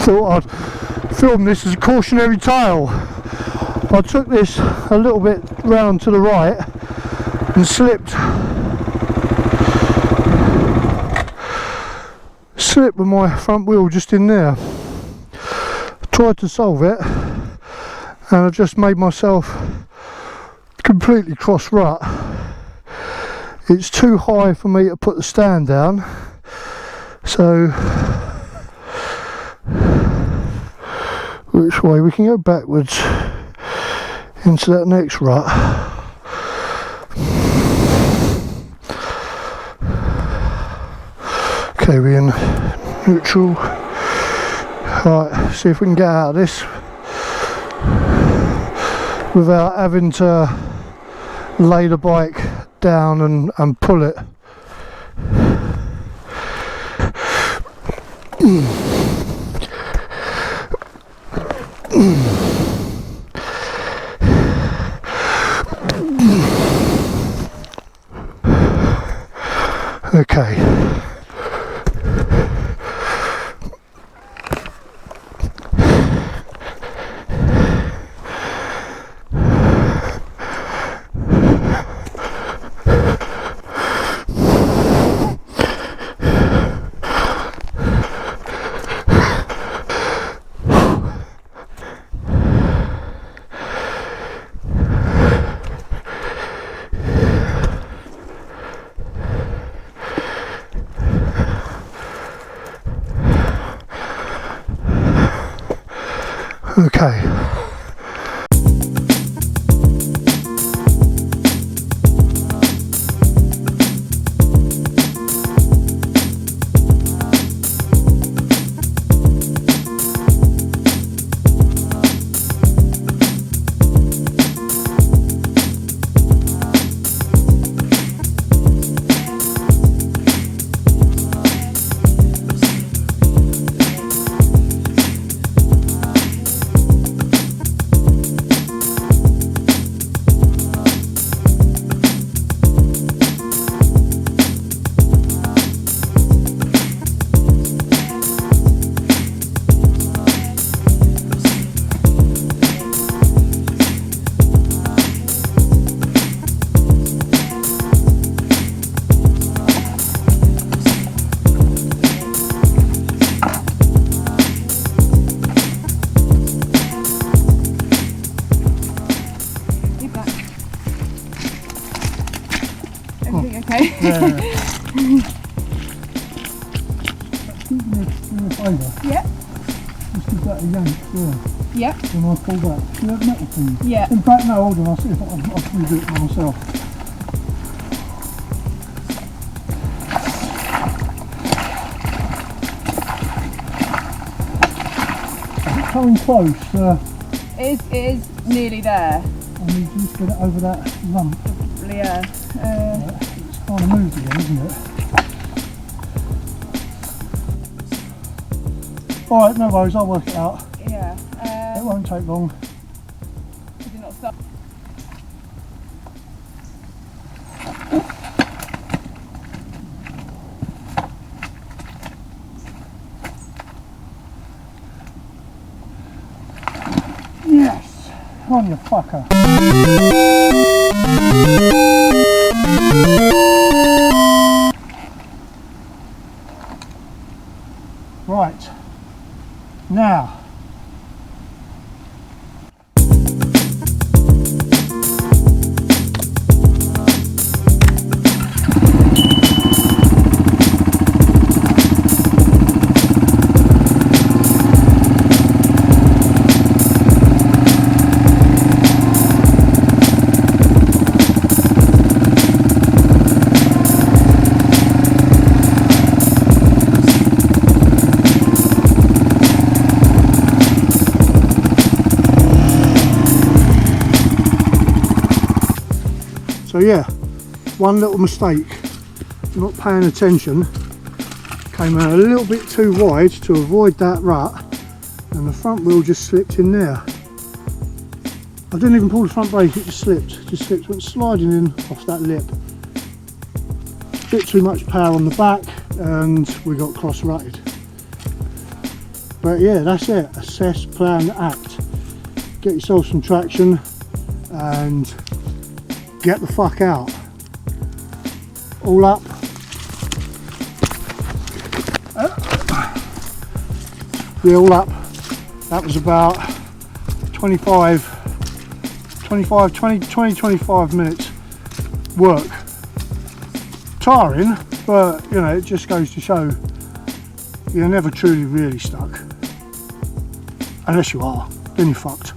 thought I'd film this as a cautionary tale. I took this a little bit round to the right and slipped with my front wheel just in there. Tried to solve it and I've just made myself completely cross rut. It's too high for me to put the stand down, so which way? We can go backwards into that next rut. Okay, we're in neutral. Right, see if we can get out of this without having to lay the bike down and pull it. Okay. Okay. Yeah. Just give that a yank there. Yeah. When I pull back. See that metal thing? Yeah. In fact, no, hold on, I'll see if I can do it myself. Is it coming close? It is nearly there. I need to just get it over that lump. Yeah. It's kind of moved again, isn't it? Alright, no worries, I'll work it out. Yeah. It won't take long. Did it not stop? Yes! Come on, you fucker. Right. Now. So yeah, one little mistake, not paying attention, came out a little bit too wide to avoid that rut, and the front wheel just slipped in there. I didn't even pull the front brake, it just slipped, went sliding in off that lip. Bit too much power on the back and we got cross-rutted. But yeah, that's it. Assess, plan, act. Get yourself some traction and get the fuck out. All up. Yeah, all up. That was about 20, 25 minutes work. Tiring, but you know, it just goes to show you're never truly really stuck. Unless you are, then you're fucked.